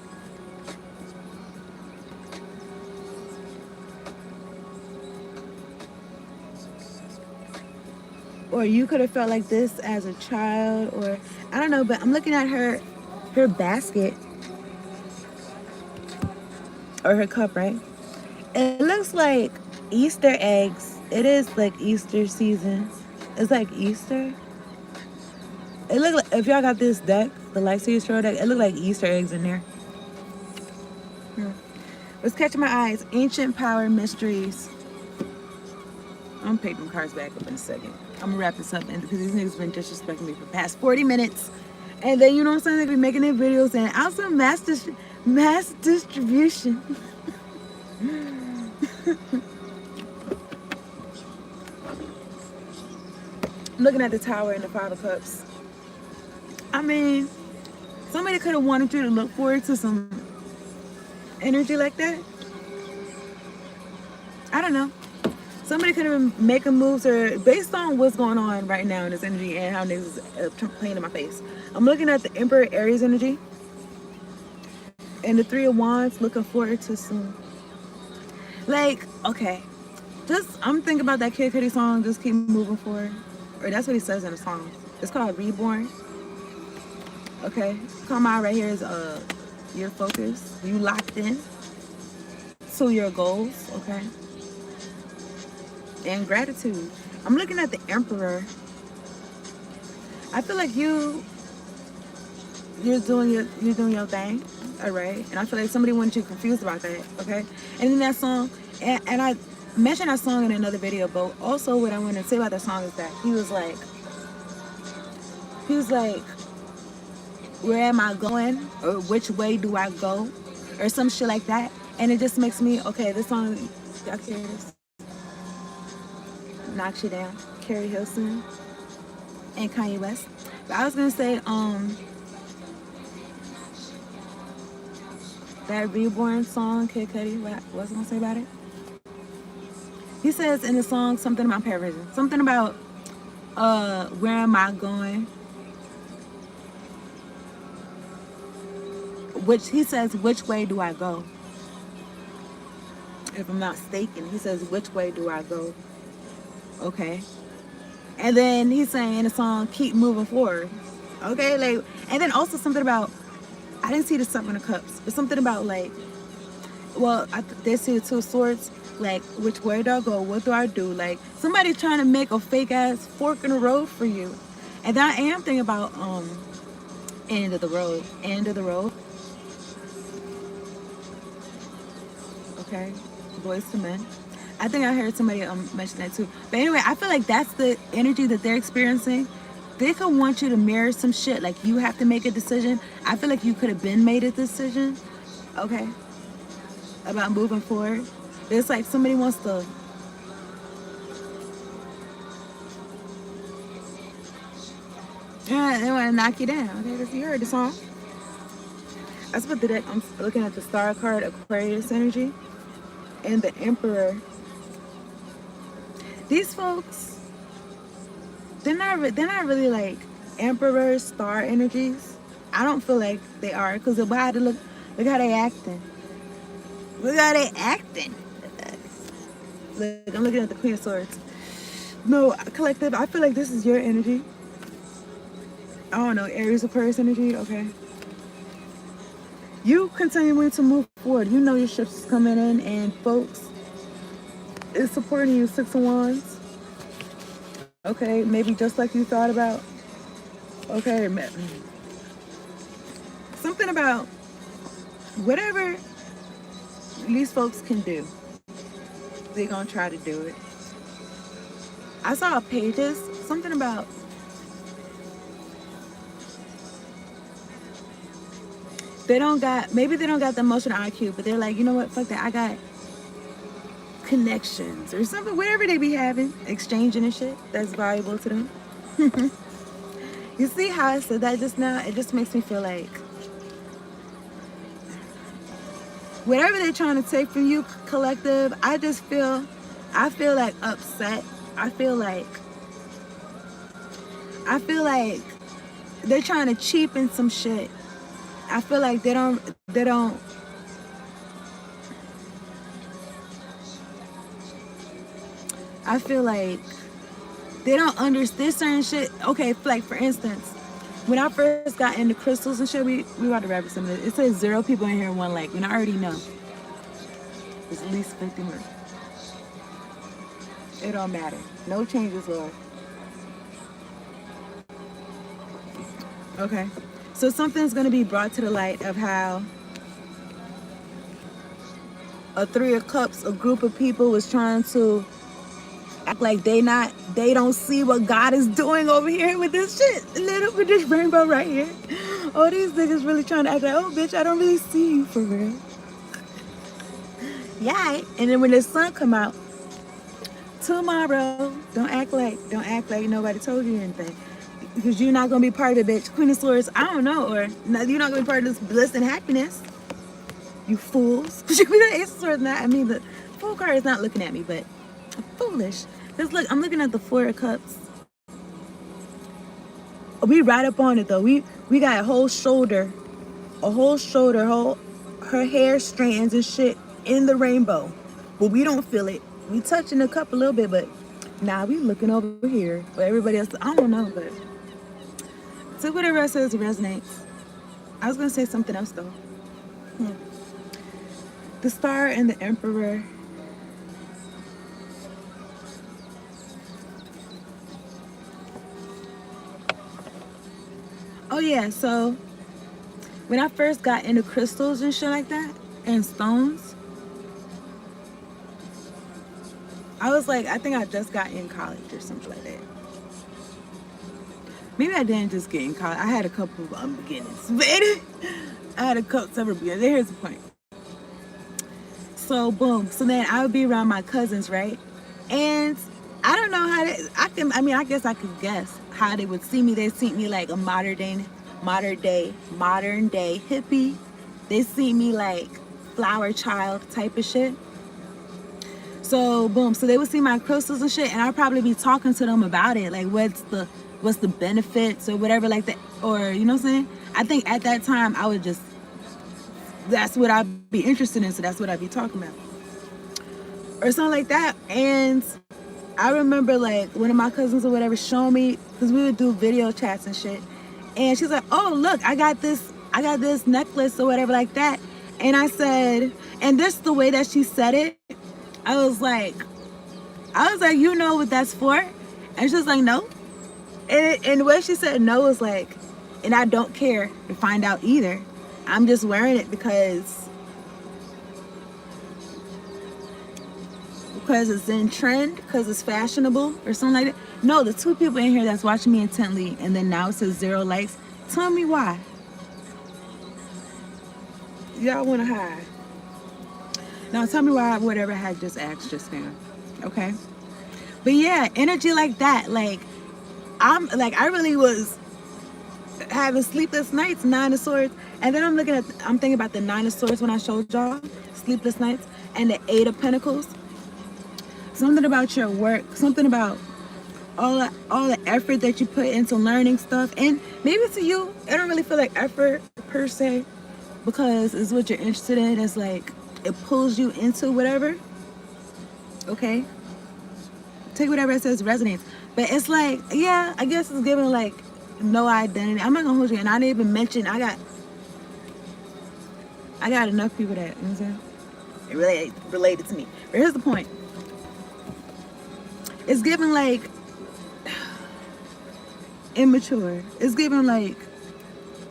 Or you could have felt like this as a child, or I don't know, but I'm looking at her basket or her cup, right? It looks like Easter eggs. It is like Easter season. It's like Easter. It look like, if y'all got this deck, the Light Series Tarot deck, it look like Easter eggs in there. What's catching my eyes? Ancient Power Mysteries. I'm gonna pick them cards back up in a second. I'm gonna wrap this up because these niggas been disrespecting me for the past 40 minutes. And then, you know what I'm saying, they be making their videos and also mass distribution. Looking at the Tower and the Five of Cups. I mean, somebody could have wanted you to look forward to some energy like that. I don't know. Somebody could have been making moves or based on what's going on right now in this energy and how niggas is playing in my face. I'm looking at the Emperor Aries energy and the Three of Wands, looking forward to some. Like, okay, I'm thinking about that Kid Cudi song, Just Keep Moving Forward. Or that's what he says in the song. It's called Reborn. Okay, come out right here is your focus. You locked in to your goals, okay? And gratitude. I'm looking at the Emperor. I feel like you're doing your thing, all right? And I feel like somebody wanted you confused about that, okay? And then that song, and I mentioned that song in another video, but also what I want to say about that song is that he was like, where am I going? Or which way do I go? Or some shit like that. And it just makes me, okay, this song, y'all hear this? Knocks You Down. Carrie Hilson and Kanye West. But I was gonna say, that Reborn song, Kid Cudi, what was I gonna say about it? He says in the song something about paraphrasing, something about where am I going? Which he says, which way do I go? If I'm not mistaken, he says, which way do I go? Okay. And then he's saying in the song, keep moving forward. Okay, like, and then also something about, I didn't see the Seven of Cups, but something about like, well, they see the Two of Swords, like, which way do I go? What do I do? Like, somebody trying to make a fake ass fork in the road for you. And then I am thinking about end of the road. Okay, Boys to Men. I think I heard somebody mention that too. But anyway, I feel like that's the energy that they're experiencing. They could want you to mirror some shit. Like you have to make a decision. I feel like you could have been made a decision, okay, about moving forward. It's like somebody wants to. Yeah, they want to knock you down. Okay, because you heard the song. That's what the deck. I'm looking at the Star card, Aquarius energy, and the Emperor. These folks, they're not really like Emperor star energies. I don't feel like they are because of how they look. Look how they acting. Look how they acting. Look, I'm looking at the Queen of Swords. No, collective. I feel like this is your energy. I don't know, Aries, Aquarius energy. Okay. You continuing to move forward. You know your ships is coming in, and folks is supporting you. Six of Wands. Okay, maybe just like you thought about. Okay, something about whatever these folks can do, they're gonna try to do it. I saw pages, something about maybe they don't got the emotional IQ, but they're like, you know what, fuck that, I got connections or something, whatever they be having, exchanging and shit that's valuable to them. You see how I said that just now? It just makes me feel like whatever they're trying to take from you, collective, I feel like upset. I feel like they're trying to cheapen some shit. I feel like they don't I feel like they don't understand certain shit. Okay, like for instance, when I first got into crystals and shit, we about to wrap up some of it. It says 0 people in here, 1 like, and I already know. There's at least 50 more. It don't matter. No changes, Lord. Okay. So something's going to be brought to the light of how a 3 of Cups, a group of people was trying to act like they don't see what God is doing over here with this shit. With this rainbow right here. Oh, these niggas really trying to act like, oh, bitch, I don't really see you for real. Yeah. And then when the sun come out, tomorrow, don't act like nobody told you anything. Because you're not going to be part of it, bitch. Queen of Swords, I don't know. Or no, you're not going to be part of this bliss and happiness. You fools. Because you're the Ace of Swords. The Fool card is not looking at me, but I'm foolish. Because look, I'm looking at the 4 of Cups. We right up on it, though. We got a whole shoulder, her hair strands and shit in the rainbow. But we don't feel it. We touching the cup a little bit, but nah, we looking over here. But everybody else, I don't know, but so whatever I says resonates. I was gonna say something else though. The Star and the Emperor. Oh yeah, so when I first got into crystals and shit like that and stones, I was like, I think I just got in college or something like that. Maybe I didn't just get in college. I had a couple of beginnings. I had several beginnings. Here's the point. So boom. So then I would be around my cousins, right? And I don't know how I guess I could guess how they would see me. They see me like a modern day hippie. They see me like flower child type of shit. So boom, so they would see my crystals and shit, and I'd probably be talking to them about it, like what's the benefits or whatever like that, or you know what I'm saying? I think at that time I would just, that's what I'd be interested in, so that's what I'd be talking about. Or something like that. And I remember like one of my cousins or whatever showing me, because we would do video chats and shit, and she's like, oh look, I got this necklace or whatever like that. And I said, and this the way that she said it, I was like, you know what that's for? And she was like, no. And the way she said no was like, and I don't care to find out either. I'm just wearing it because because it's in trend, because it's fashionable or something like that. No, the 2 people in here that's watching me intently and then now it says 0 likes. Tell me why. Y'all want to hide. Now tell me why whatever I had just asked just now. Okay? But yeah, energy like that. Like, I really was having sleepless nights, 9 of Swords. And then I'm thinking about the 9 of Swords when I showed y'all sleepless nights, and the 8 of Pentacles. Something about your work, something about all the effort that you put into learning stuff. And maybe to you, it don't really feel like effort per se, because it's what you're interested in. It's like it pulls you into whatever. Okay? Take whatever it says resonates. But it's like, yeah, I guess it's giving like no identity. I'm not gonna hold you, and I didn't even mention I got enough people that, you know what I'm saying? It really related to me. But here's the point. It's giving like immature. It's giving like,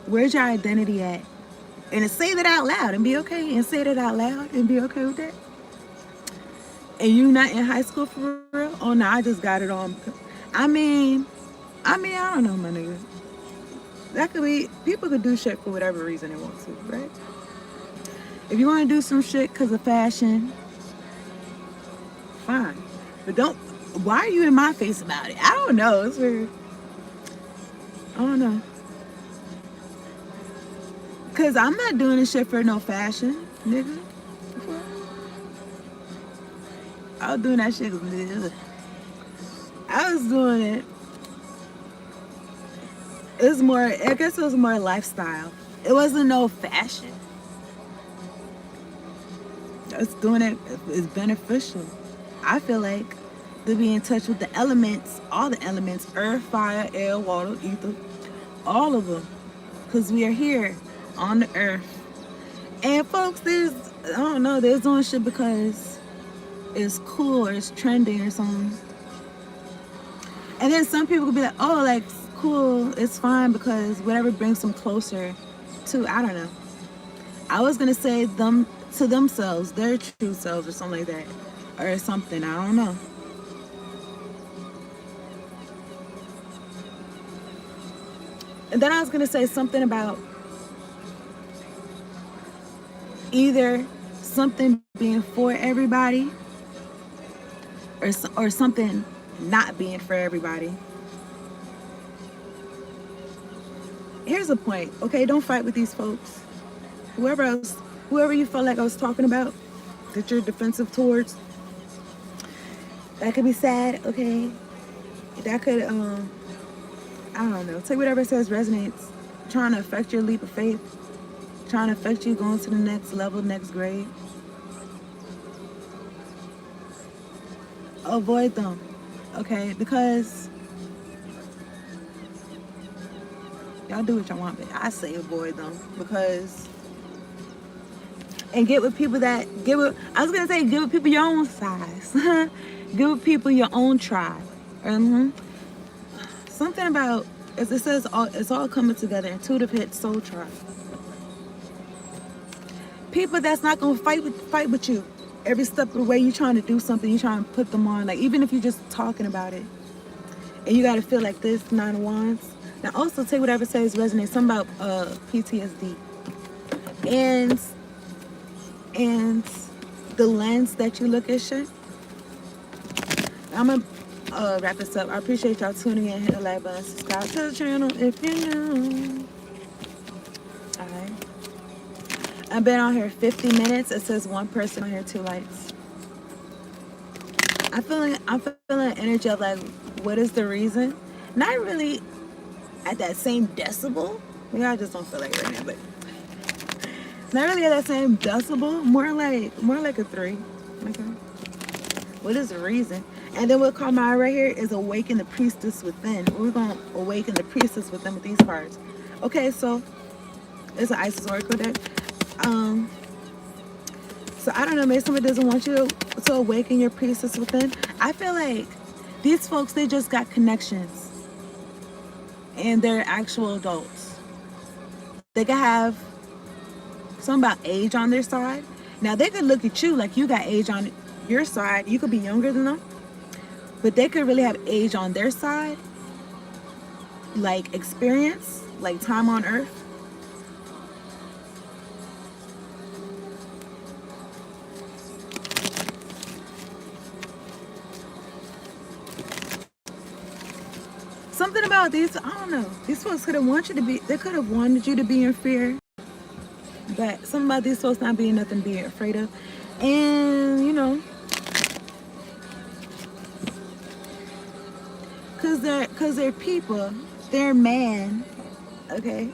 where's your identity at? And say that out loud and be okay. And say that out loud and be okay with that. And you not in high school for real? Oh no, I just got it on. I mean, I don't know, my nigga. That could be, people could do shit for whatever reason they want to, right? If you want to do some shit because of fashion, fine. But don't, why are you in my face about it? I don't know. It's weird. I don't know. Because I'm not doing this shit for no fashion, nigga. I was doing that shit. I was doing it. It was more, I guess it was more lifestyle. It wasn't no fashion. Us doing it is beneficial. I feel like to be in touch with the elements, all the elements, earth, fire, air, water, ether, all of them. Because we are here on the earth. And folks, I don't know, they're doing shit because it's cool or it's trending or something. And then some people could be like, oh, like, cool, it's fine because whatever brings them closer to, I don't know. I was going to say them to themselves, their true selves or something like that. Or something, I don't know. And then I was going to say something about either something being for everybody or something not being for everybody. Here's the point, okay? Don't fight with these folks. Whoever you felt like I was talking about, that you're defensive towards, that could be sad, okay? That could, I don't know. Take whatever it says resonates. Trying to affect your leap of faith. Trying to affect you going to the next level, next grade. Avoid them, okay? Because y'all do what y'all want, but I say avoid them because, and get with people that, get with people your own size. Get with people your own tribe. Something about, as it says, it's all coming together. Intuitive hit, soul tribe. People that's not gonna fight with you every step of the way. You trying to do something, you trying to put them on. Like, even if you're just talking about it, and you gotta feel like this, 9 of Wands. Now, also take whatever says resonates. Something about PTSD, and the lens that you look at shit. I'm gonna wrap this up. I appreciate y'all tuning in. Hit the like button, subscribe to the channel if you're new. Alright. I've been on here 50 minutes. It says 1 person on here, 2 likes. I'm feeling energy of like, what is the reason? Not really at that same decibel. Maybe I just don't feel like it right now, but not really at that same decibel. More like a 3. Okay. What is the reason? And then what caught my eye right here is awaken the priestess within. We're gonna awaken the priestess within with these cards. Okay, so it's an Isis oracle deck. So I don't know, maybe somebody doesn't want you to awaken your priestess within. I feel like these folks, they just got connections and they're actual adults. They could have something about age on their side. Now they could look at you like you got age on your side. You could be younger than them, but they could really have age on their side, like experience, like time on earth. Something about these, I don't know. These folks could have wanted you to be, they could have wanted you to be in fear, but something about these folks not being nothing to be afraid of. And, you know, cause they're people, they're man, okay?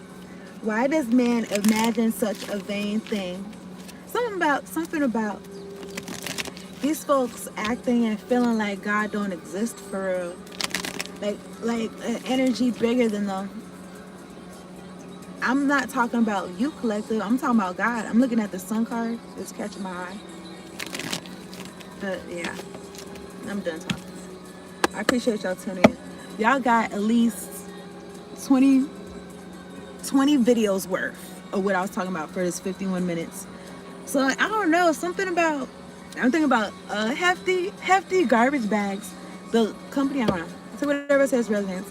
Why does man imagine such a vain thing? Something about these folks acting and feeling like God don't exist for real. Like an energy bigger than them. I'm not talking about you collective. I'm talking about God. I'm looking at the sun card. It's catching my eye. But yeah, I'm done talking. I appreciate y'all tuning in. Y'all got at least 20 videos worth of what I was talking about for this 51 minutes. So I don't know, something about, I'm thinking about hefty garbage bags. The company, I don't know. So whatever says residence.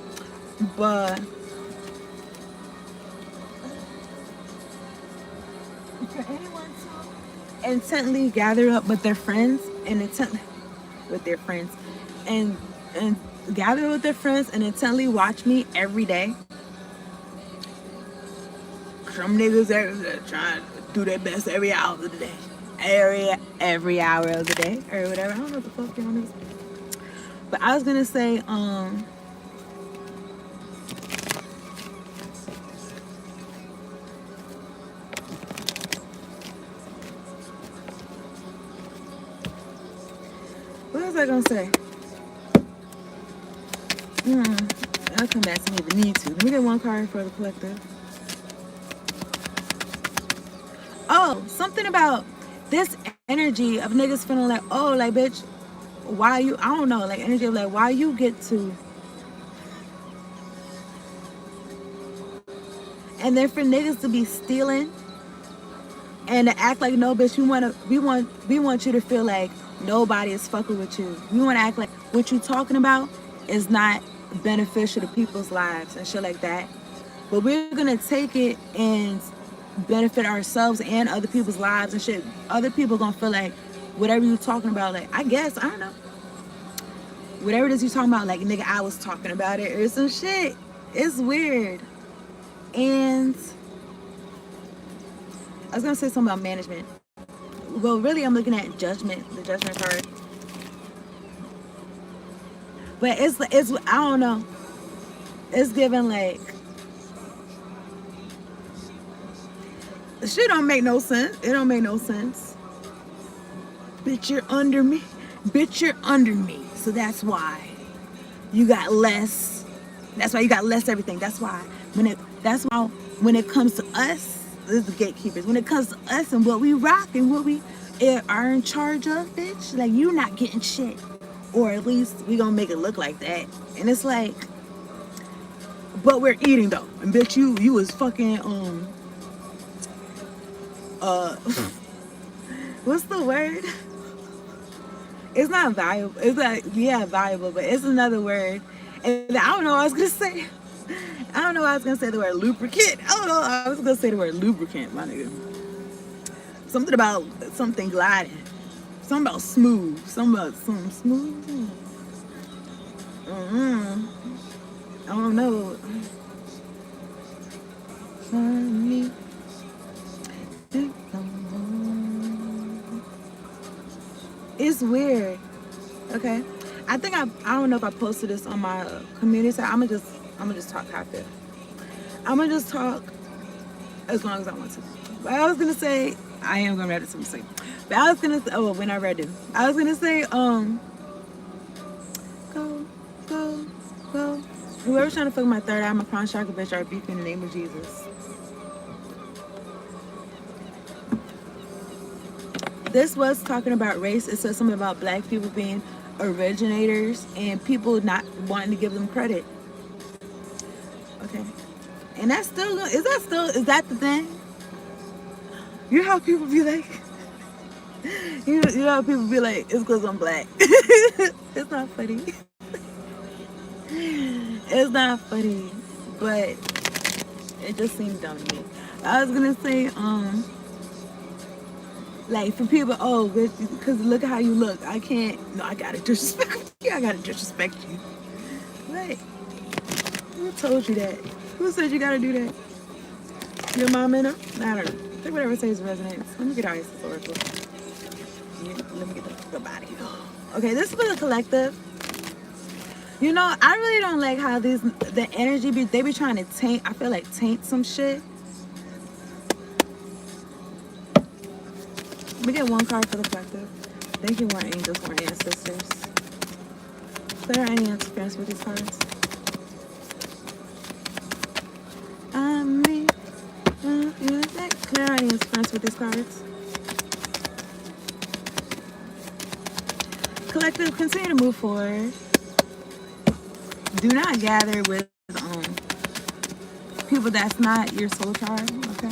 But for anyone to intently gather up with their friends and intently gather with their friends and intently watch me every day. Some niggas are trying to do their best every hour of the day. Every hour of the day or whatever. I don't know what the fuck y'all is. But I was gonna say, what was I gonna say? I'll come back to me if I need to. Let me get one card for the collective. Oh, something about this energy of niggas feeling like, oh, like, bitch, why you, I don't know, like, energy of like, why you get to, and then for niggas to be stealing and to act like, no, bitch, we want you to feel like nobody is fucking with you. We want to act like what you talking about is not beneficial to people's lives and shit like that. But we're gonna take it and benefit ourselves and other people's lives and shit. Other people gonna feel like whatever you talking about, like, I guess, I don't know, whatever it is you talking about, like, nigga, I was talking about it or some shit. It's weird. And I was gonna say something about management. Well, really, I'm looking at judgment, the judgment card. But it's I don't know. It's given like, shit don't make no sense. It don't make no sense. Bitch, you're under me. Bitch, you're under me. So that's why you got less. That's why you got less everything. That's why when it comes to us, this is the gatekeepers. When it comes to us and what we rock and what we are in charge of, bitch, like, you not getting shit. Or at least we gonna make it look like that. And it's like, but we're eating though. And bitch, you was fucking what's the word? It's not valuable. It's like, yeah, valuable, but it's another word. And I don't know what I was gonna say. I don't know why I was gonna say the word lubricant. I don't know. I was gonna say the word lubricant, my nigga. Something about something gliding. Something about smooth. Something about some smooth. I don't know. It's weird. Okay. I think I don't know if I posted this on my community side. I'm gonna just talk how I feel. I'm gonna just talk as long as I want to. But I was gonna say, I am gonna read it to me second. But I was gonna say, oh, when I read it, I was gonna say, go. Whoever's trying to fuck my third eye, my crown chakra, bitch, I rebuke in the name of Jesus. This was talking about race. It says something about black people being originators and people not wanting to give them credit. Okay. And that's still, is that the thing? You know how people be like, You know, people be like, it's because I'm black. It's not funny. It's not funny, but it just seemed dumb to me. I was gonna say, like for people, oh, because look at how you look. I can't. No, I gotta disrespect you. I gotta disrespect you. What? Who told you that? Who said you gotta do that? Your mom in her? I don't know. Take whatever says resonates. Let me get our historical. Yeah, let me get the body. Okay, this is for the collective. You know, I really don't like how the energy they be trying to taint. I feel like taint some shit. Let me get one card for the collective. Thank you, more angels, more ancestors. Clear any interference with these cards. Me. Clear any interference with these cards. Collective, continue to move forward. Do not gather with people that's not your soul tribe, okay?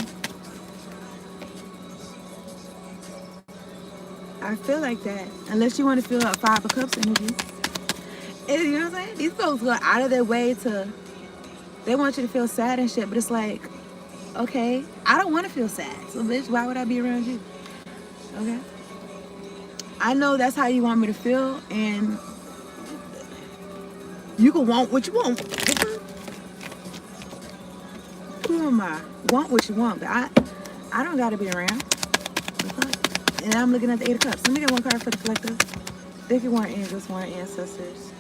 I feel like that. Unless you want to feel a Five of Cups energy. You know what I'm saying? These folks go out of their way to, they want you to feel sad and shit, but it's like, okay, I don't want to feel sad. So, bitch, why would I be around you? Okay? I know that's how you want me to feel, and you can want what you want. Who am I? Want what you want, but I don't got to be around. And I'm looking at the Eight of Cups. Let me get one card for the collective. Thank you, more angels, more ancestors.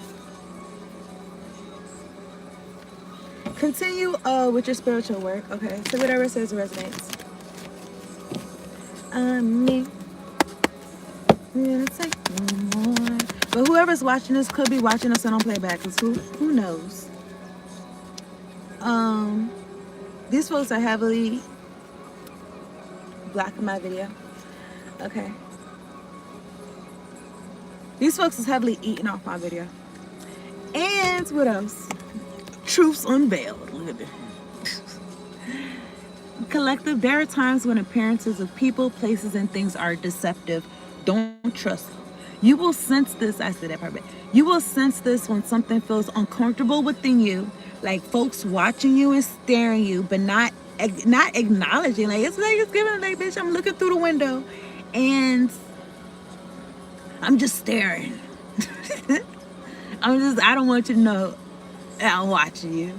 Continue with your spiritual work. Okay, so whatever it says resonates. Me. More. But whoever's watching this could be watching us on playback, because who knows? These folks are heavily blocking my video. Okay. These folks is heavily eating off my video. And what else? Truths unveiled. Look at this. Collective, there are times when appearances of people, places, and things are deceptive. Don't trust them. You will sense this. I said that part, but you will sense this when something feels uncomfortable within you, like folks watching you and staring you, but not acknowledging. Like it's giving like, bitch, I'm looking through the window, and I'm just staring. I don't want you to know I'm watching you.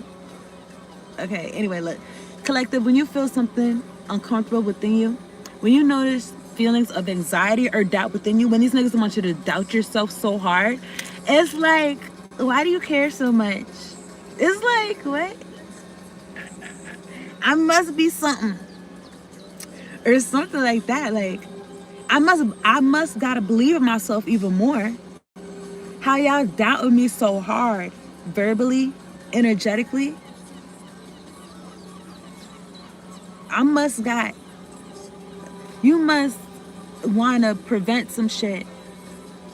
Okay, anyway, look. Collective, when you feel something uncomfortable within you, when you notice feelings of anxiety or doubt within you, when these niggas want you to doubt yourself so hard, it's like, why do you care so much? It's like, what? I must be something. Or something like that. Like, I must gotta believe in myself even more. How y'all doubted me so hard, verbally, energetically. You must want to prevent some shit.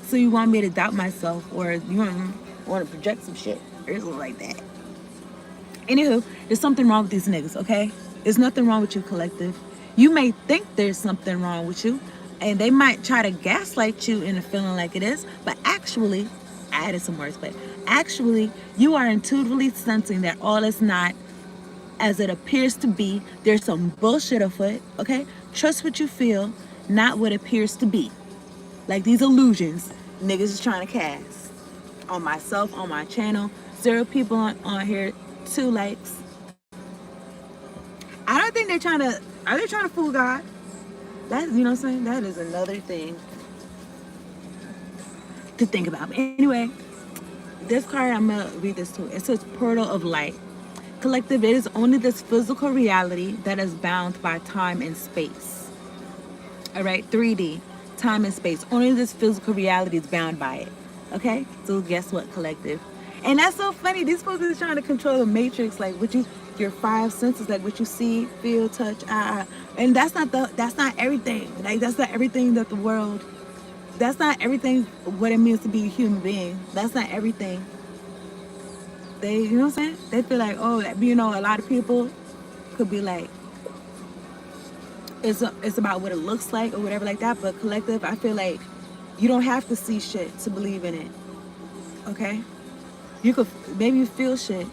So you want me to doubt myself, or you want to project some shit, or something like that. Anywho, there's something wrong with these niggas, okay? There's nothing wrong with you, collective. You may think there's something wrong with you, and they might try to gaslight you into feeling like it is, but actually, I added some words, but actually, you are intuitively sensing that all is not as it appears to be. There's some bullshit afoot, okay? Trust what you feel, not what appears to be. Like these illusions niggas is trying to cast on myself, on my channel. 0 people on here, 2 likes. I don't think are they trying to fool God? That, you know what I'm saying? That is another thing to think about. But anyway, this card, I'm gonna read this too. It says Portal of Light. Collective, it is only this physical reality that is bound by time and space. All right, 3D, time and space. Only this physical reality is bound by it. Okay, so guess what, collective? And that's so funny. These folks are trying to control the matrix, like your 5 senses, like what you see, feel, touch, and that's not everything. Like that's not everything that the world. That's not everything what it means to be a human being. That's not everything. They, you know what I'm saying? They feel like, oh, you know, a lot of people could be like, it's about what it looks like or whatever like that. But collective, I feel like you don't have to see shit to believe in it. Okay, you could maybe you feel shit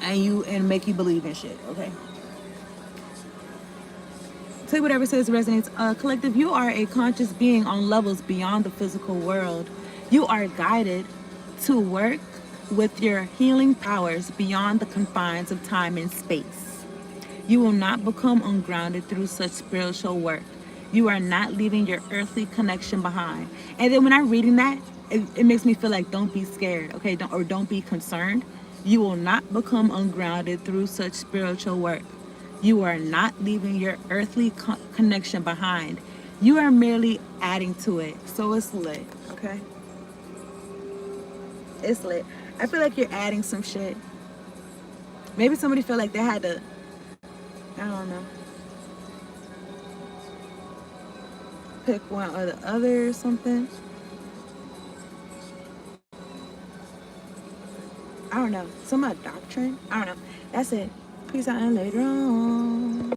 and make you believe in shit. Okay, take whatever says resonates. Collective, you are a conscious being on levels beyond the physical world. You are guided to work with your healing powers beyond the confines of time and space. You will not become ungrounded through such spiritual work. You are not leaving your earthly connection behind. And then when I'm reading that, it makes me feel like don't be scared, okay? Don't be concerned. You will not become ungrounded through such spiritual work. You are not leaving your earthly connection behind. You are merely adding to it. So it's lit, okay? It's lit. I feel like you're adding some shit. Maybe somebody felt like they had to, I don't know, pick one or the other or something. I don't know. Some doctrine. I don't know. That's it. Peace out and later on.